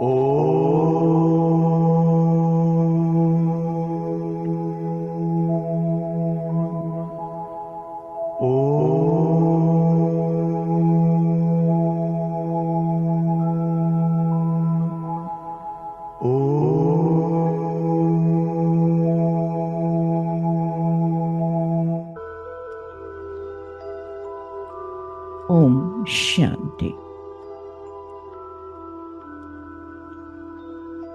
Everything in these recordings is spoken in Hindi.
ओम शांति।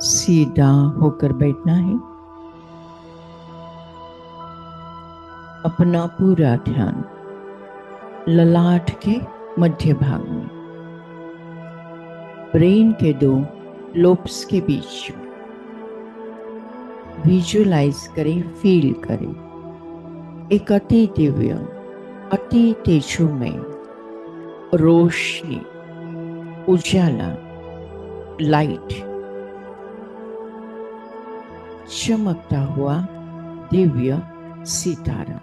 सीधा होकर बैठना है। अपना पूरा ध्यान ललाट के मध्य भाग में, ब्रेन के दो लोब्स के बीच विजुलाइज करें, फील करें एक अति दिव्य, अति तेजोमय रोशनी, उजाला, लाइट, चमकता हुआ दिव्य सितारा।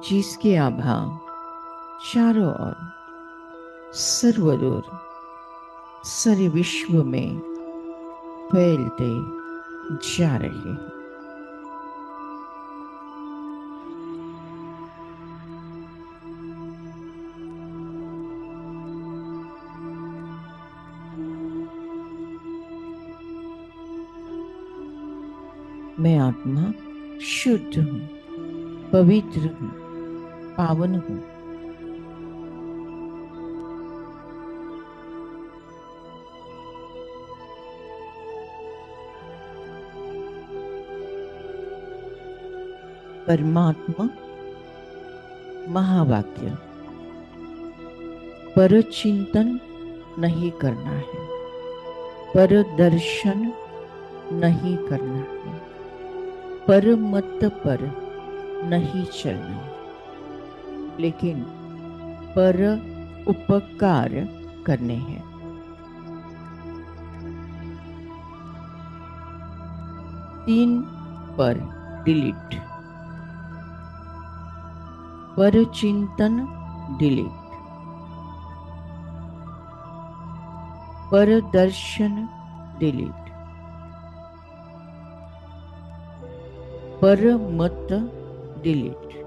जिसकी आभा चारों ओर सर्वदूर सारे विश्व में फैलते जा रहे हैं। मैं आत्मा शुद्ध हूं, पवित्र हूं, पावन हूं। परमात्मा महावाक्य पर चिंतन नहीं करना है, पर दर्शन नहीं करना है, पर मत पर नहीं चलना, लेकिन पर उपकार करने हैं। तीन पर डिलीट, पर चिंतन डिलीट, पर दर्शन डिलीट, पर मत डिलीट,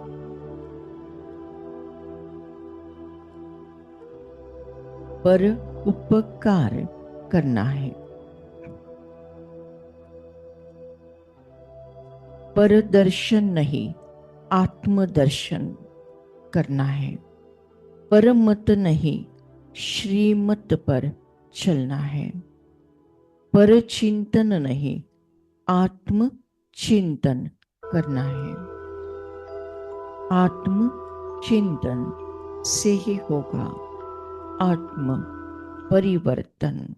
पर उपकार करना है। पर दर्शन नहीं, आत्मदर्शन करना है। पर मत नहीं, श्रीमत पर चलना है। पर चिंतन नहीं, आत्म चिंतन करना है। आत्म चिंतन से ही होगा आत्म परिवर्तन।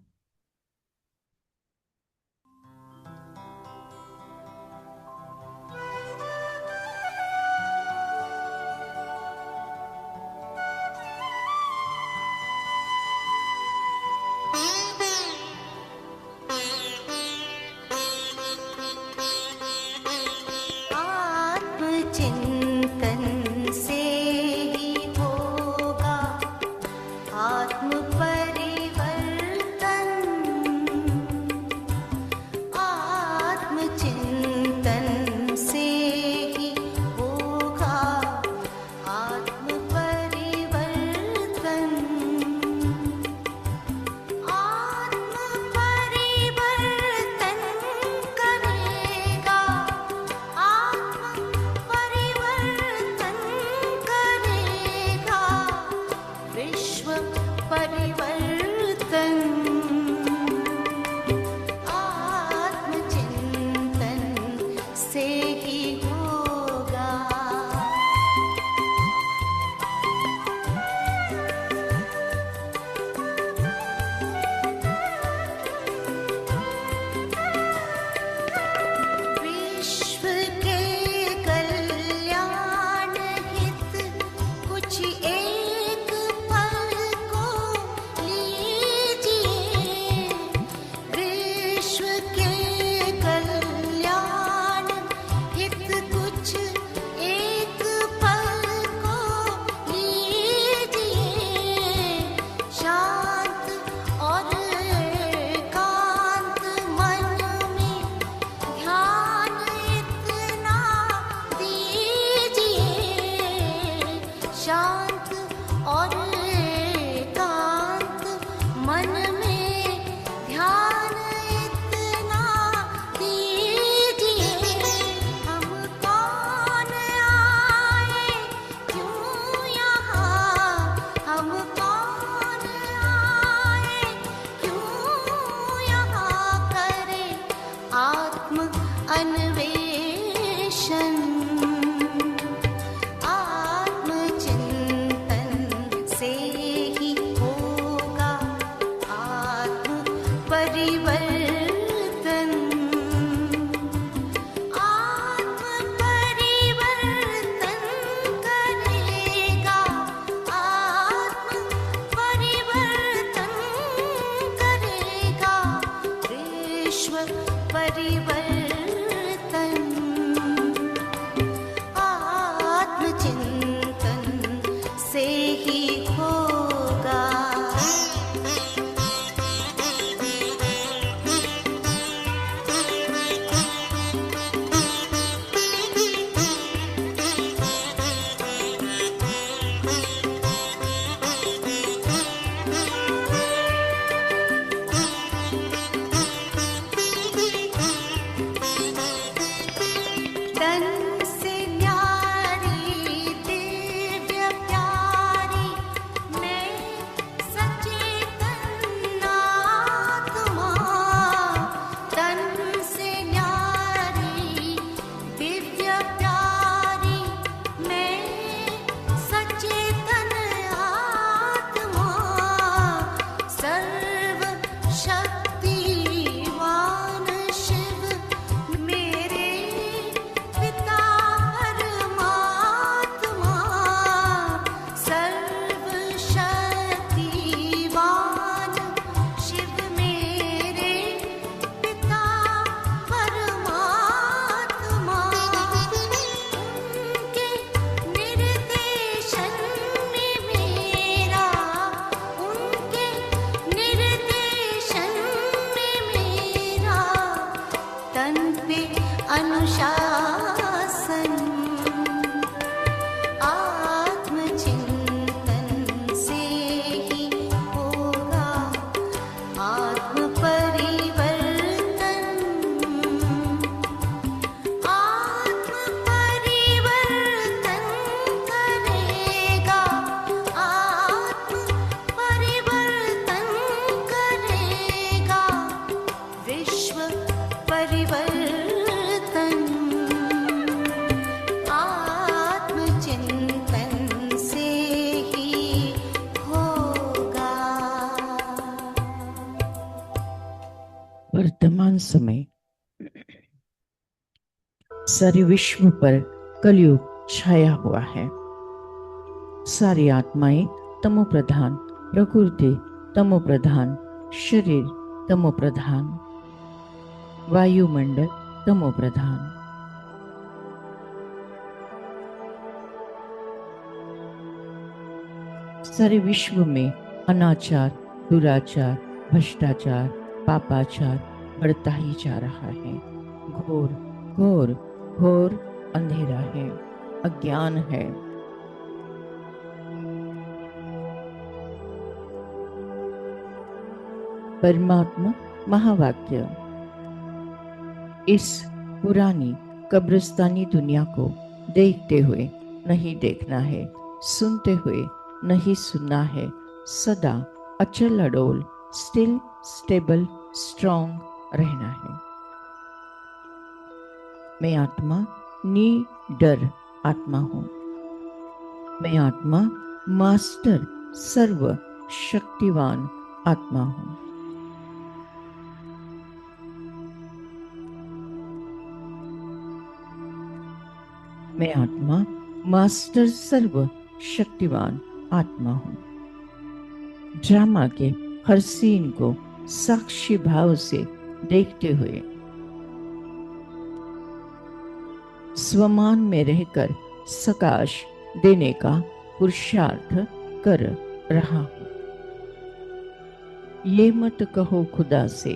आत्म परिवर्तन। मन में ध्यान इतना कीजिए, हम कौन आए क्यों यहाँ, हम कौन आए क्यों यहाँ, करें आत्म अन्वेषण। आत्मचिंतन से ही होगा आत्म परिवर्तन। आत्म परिवर्तन करेगा, आत्म परिवर्तन करेगा, विश्व परिवर्तन। आत्मचिंतन से ही होगा। तन से न्यारी दिव्य प्यारी मैं सचेतन आत्मा। तन से न्यारी दिव्य प्यारी मैं सचेतन आत्मा। सर्व शक्तिवान शिव मेरे पिता परमात्मा। सर्व शक्तिवान शिव मेरे पिता परमात्मा। उनके निर्देशन में मेरा, उनके निर्देशन में मेरा तन पे अनुशासन। आत्मचिंतन से ही होगा आत्म परिवर्तन। आत्म परिवर्तन करेगा, आत्म परिवर्तन करेगा, विश्व परिवर्तन। आत्मचिंतन से ही होगा। वर्तमान समय सारे विश्व पर कलयुग छाया हुआ है। सारी आत्माएं तमो प्रधान, प्रकृति तमो प्रधान, शरीर तमो प्रधान, वायुमंडल तमो प्रधान। सारे विश्व में अनाचार, दुराचार, भ्रष्टाचार, पापाचार बढ़ता ही जा रहा है। घोर घोर घोर अंधेरा है, अज्ञान है। परमात्मा महावाक्य इस पुरानी कब्रिस्तानी दुनिया को देखते हुए नहीं देखना है, सुनते हुए नहीं सुनना है, सदा अचल अडोल, स्टिल स्टेबल स्ट्रॉन्ग रहना है। मैं आत्मा निडर आत्मा हूँ। मैं आत्मा मास्टर सर्व शक्तिवान आत्मा हूँ। मैं आत्मा मास्टर सर्व शक्तिवान आत्मा हूँ। ड्रामा के हर सीन को साक्षी भाव से देखते हुए स्वमान में रहकर सकाश देने का पुरुषार्थ कर रहा हूँ। ये मत कहो खुदा से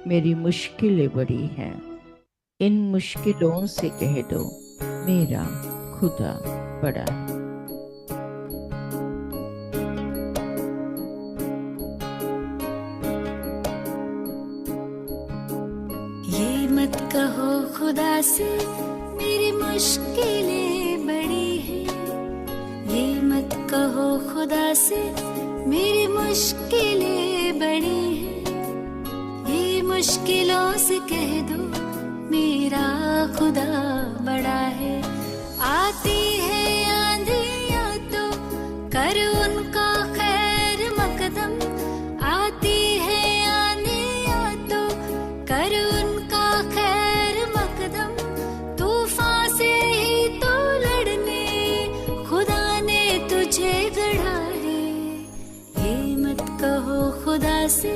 मेरी मुश्किलें बड़ी हैं, इन मुश्किलों से कह दो मेरा खुदा बड़ा है। खुदा से मेरी मुश्किलें बड़ी हैं। ये मत कहो खुदा से मेरी मुश्किलें बड़ी हैं। ये मुश्किलों से कह दो मेरा खुदा बड़ा है। आती है आंधियाँ तो कर उनका खैर मकदम। आती है आंधियाँ तो कर उनका खैर मकदम। तूफान से ही तो लड़ने खुदा ने तुझे गढ़ा है। ये मत कहो खुदा से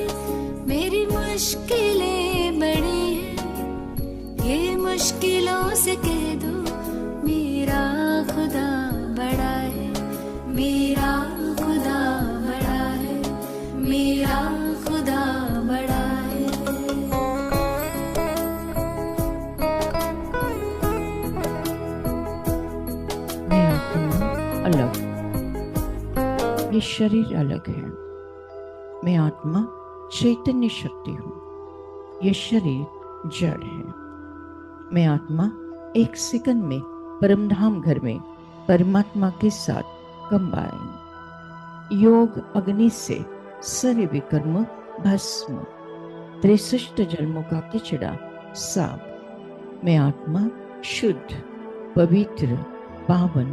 मेरी मुश्किलें बड़ी हैं। ये मुश्किलों से कह दो मेरा खुदा बड़ा है। मेरा खुदा बड़ा है। मेरा खुदा बड़ा है। मैं आत्मा अलग, ये शरीर अलग है। मैं आत्मा चैतन्य शक्ति हूँ, ये शरीर जड़ है। मैं आत्मा एक सेकंड में परमधाम घर में परमात्मा के साथ कंबाइन। योग अग्नि से सारे विकर्म भस्म, 63 जन्मों का किचड़ा साफ। मैं आत्मा शुद्ध पवित्र पावन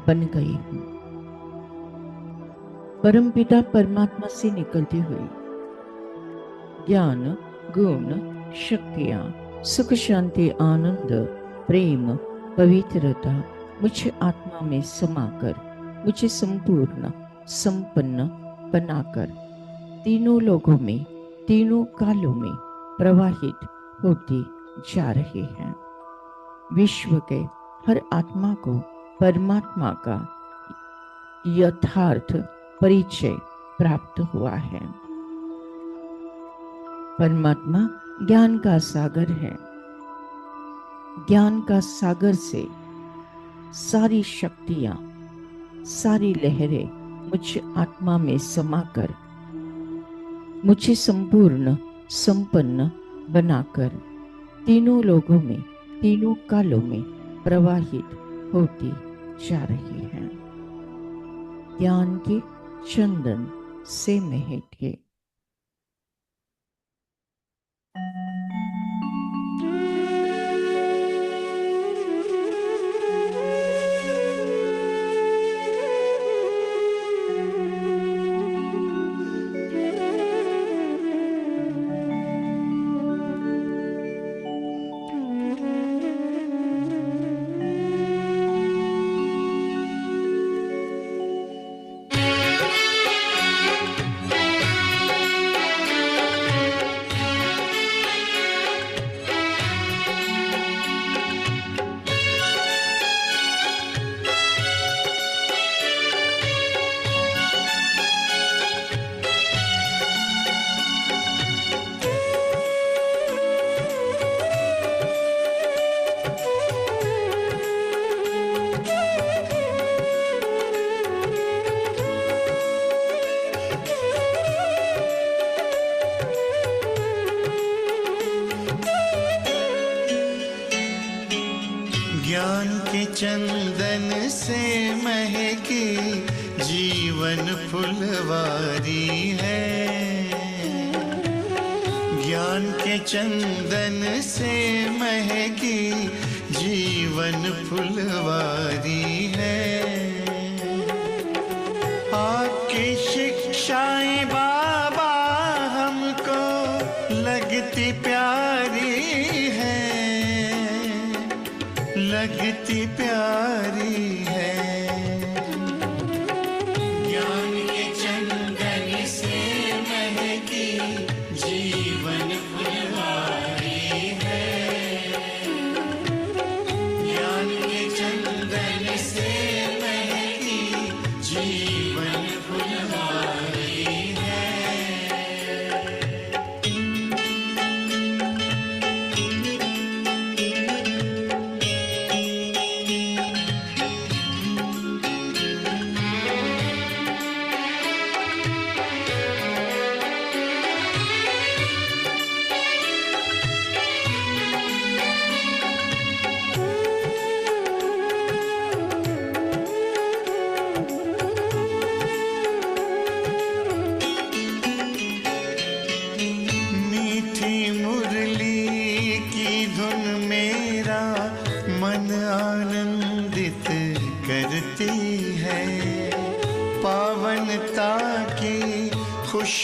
बन गई हूँ। परमपिता परमात्मा से निकलती हुई ज्ञान गुण शक्तियाँ सुख शांति आनंद प्रेम पवित्रता मुझे आत्मा में समाकर मुझे संपूर्ण संपन्न बनाकर तीनों लोगों में तीनों कालों में प्रवाहित होती जा रही है। विश्व के हर आत्मा को परमात्मा का यथार्थ परिचय प्राप्त हुआ है। परमात्मा ज्ञान का सागर है। ज्ञान का सागर से सारी शक्तियां सारी लहरें मुझ आत्मा में समाकर मुझे संपूर्ण संपन्न बनाकर तीनों लोगों में तीनों कालों में प्रवाहित होती जा रही है। ज्ञान के चंदन से महक के। ज्ञान के चंदन से महकी जीवन फुलवारी है। ज्ञान के चंदन से महकी जीवन फुलवारी है। आपकी शिक्षाएं बाबा हमको लगती प्यारी है, लगती प्यारी है। ज्ञान के चंदन से महकी जीवन फुलवारी है। ज्ञान के चंदन से महकी जीवन फुलवारी है।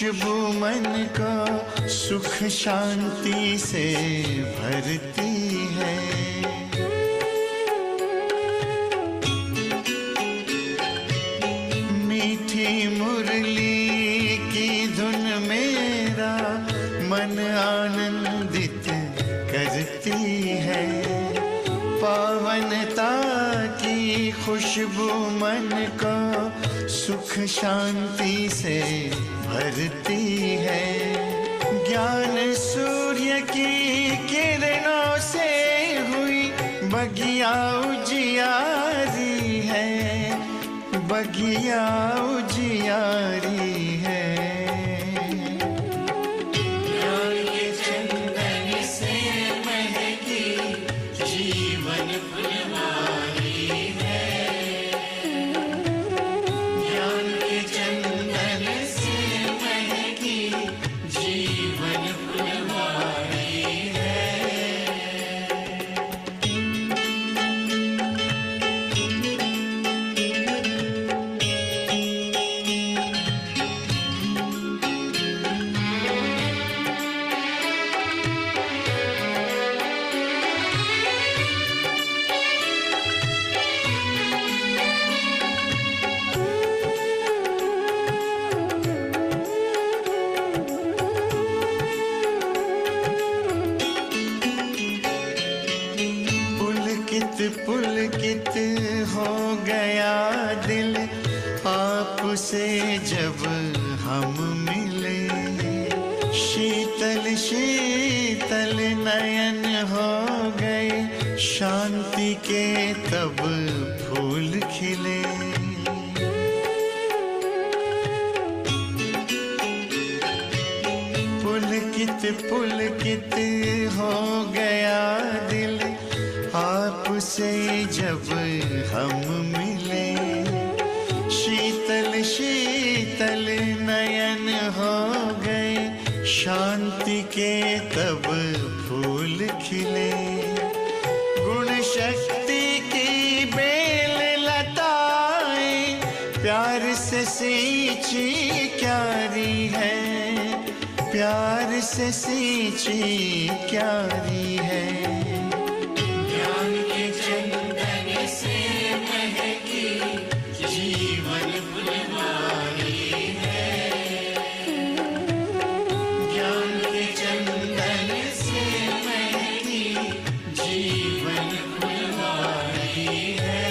खुशबू मन को सुख शांति से भरती है। मीठी मुरली की धुन मेरा मन आनंदित करती है। पावनता की खुशबू मन को सुख शांति से भरती है। ज्ञान सूर्य की किरणों से हुई बगिया उजियारी है, बगिया उजियारी है। ज्ञान के चंदन से महकी जीवन फुलवारी है। ज्ञान के चंदन से महकी जीवन फुलवारी है। पुलकित हो गया दिल आपसे जब हम मिले। शीतल शीतल नयन हो गए, शांति के तब फूल खिले। पुलकित पुलकित हो गया दिल आपसे जब हम मिले। शीतल शीतल नयन हो गए, शांति के तब फूल खिले। गुण शक्ति की बेल लताएं प्यार से सींची क्यारी है, प्यार से सींची क्यारी है। ज्ञान के चंदन से महकी जीवन फुलवारी है। ज्ञान के चंदन से महकी जीवन फुलवारी है।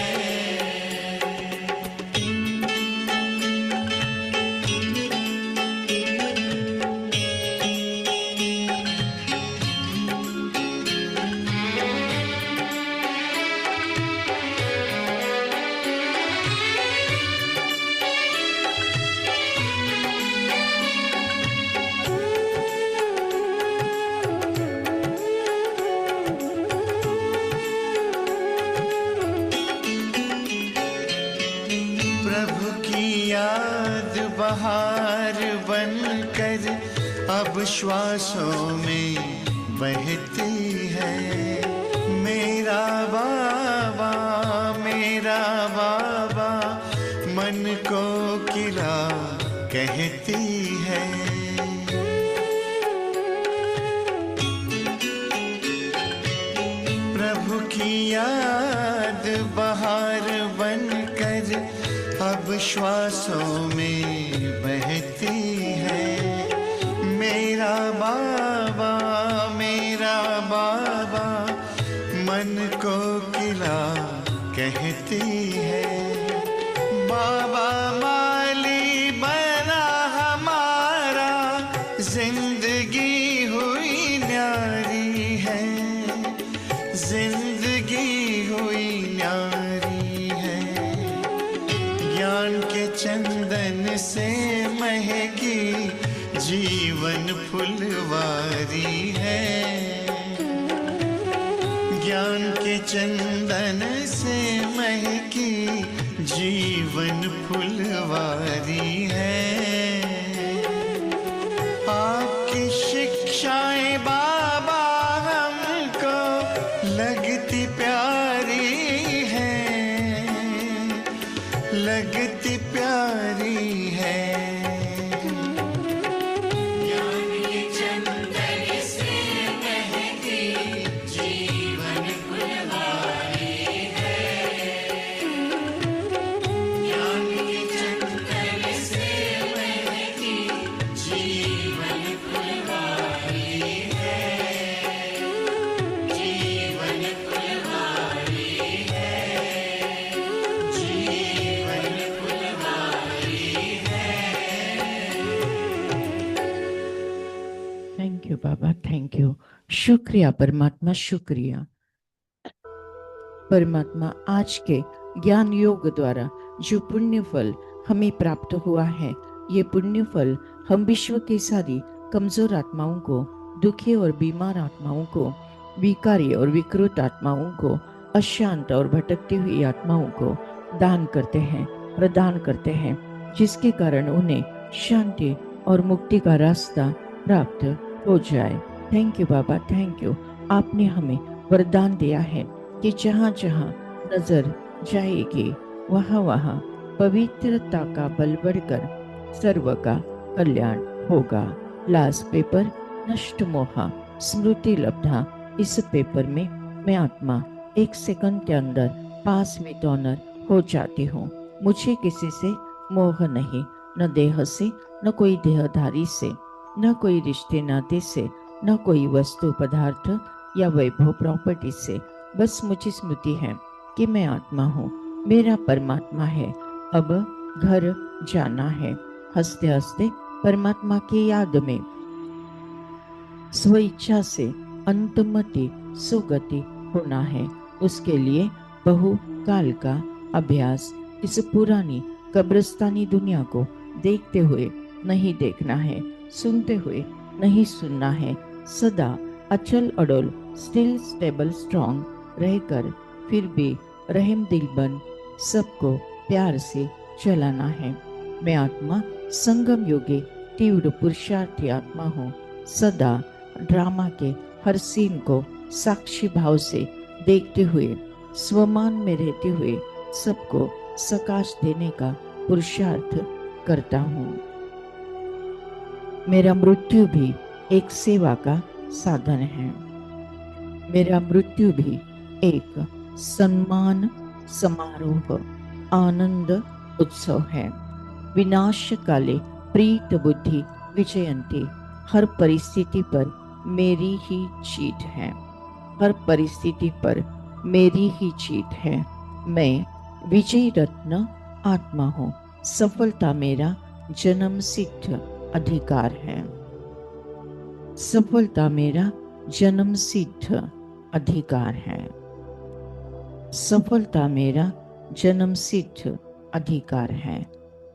प्रभु की याद बहार बनकर अब श्वासों में बहती है। मेरा बाबा मन को किला कहती है। प्रभु की याद बहार बनकर अब श्वासों में बहती है। मेरा बाबा मन को किला कहती है। बाबा माली बना हमारा, जिंदगी हुई न्यारी है, जिंदगी हुई न्यारी है। ज्ञान के चंदन से महकी जीवन फुलवारी है। ज्ञान के चंदन से महकी जीवन फुलवारी है। आपकी शिक्षाएं बाबा हमको लगती प्यारी है, लगती प्यारी है। Thank you Baba, thank you. शुक्रिया परमात्मा, शुक्रिया परमात्मा। आज के ज्ञान योग द्वारा जो पुण्य फल हमें प्राप्त हुआ है, ये पुण्य फल हम विश्व के सारी कमजोर आत्माओं को, दुखी और बीमार आत्माओं को, विकारी और विकृत आत्माओं को, अशांत और भटकती हुई आत्माओं को दान करते हैं, प्रदान करते हैं, जिसके कारण उन्हें शांति और मुक्ति का रास्ता प्राप्त हो जाए। Thank you Baba, thank you. आपने हमें वरदान दिया है कि जहाँ जहाँ नजर जाएगी वहाँ वहाँ पवित्रता का बल बढ़कर सर्व का कल्याण होगा। लास्ट पेपर नष्ट मोहा स्मृति लब्धा। इस पेपर में मैं आत्मा 1 सेकंड के अंदर पास विद ऑनर हो जाती हूँ। मुझे किसी से मोह नहीं, न देह से, न कोई देहधारी से, न कोई रिश्ते नाते से, न कोई वस्तु पदार्थ या वैभव प्रॉपर्टी से। बस मुझे स्मृति है कि मैं आत्मा हूँ, मेरा परमात्मा है, अब घर जाना है। हंसते हंसते परमात्मा की याद में स्वेच्छा से अंतमति सुगति होना है। उसके लिए बहुकाल का अभ्यास इस पुरानी कब्रिस्तानी दुनिया को देखते हुए नहीं देखना है, सुनते हुए नहीं सुनना है। सदा अचल अडोल स्टिल स्टेबल स्ट्रॉन्ग रहकर फिर भी रहम दिल बन सबको प्यार से चलाना है। मैं आत्मा संगम योगी तीव्र पुरुषार्थी आत्मा हूँ। सदा ड्रामा के हर सीन को साक्षी भाव से देखते हुए, स्वमान में रहते हुए सबको सकाश देने का पुरुषार्थ करता हूँ। मेरा मृत्यु भी एक सेवा का साधन है। मेरा मृत्यु भी एक सम्मान समारोह आनंद उत्सव है। विनाश काले प्रीत बुद्धि विजयंती। हर परिस्थिति पर मेरी ही जीत है। हर परिस्थिति पर मेरी ही जीत है। मैं विजय रत्न आत्मा हूँ। सफलता मेरा जन्म सिद्ध अधिकार है। सफलता मेरा जन्म सिद्ध अधिकार है। सफलता मेरा जन्म सिद्ध अधिकार है।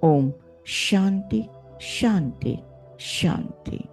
ओम शांति शांति शांति।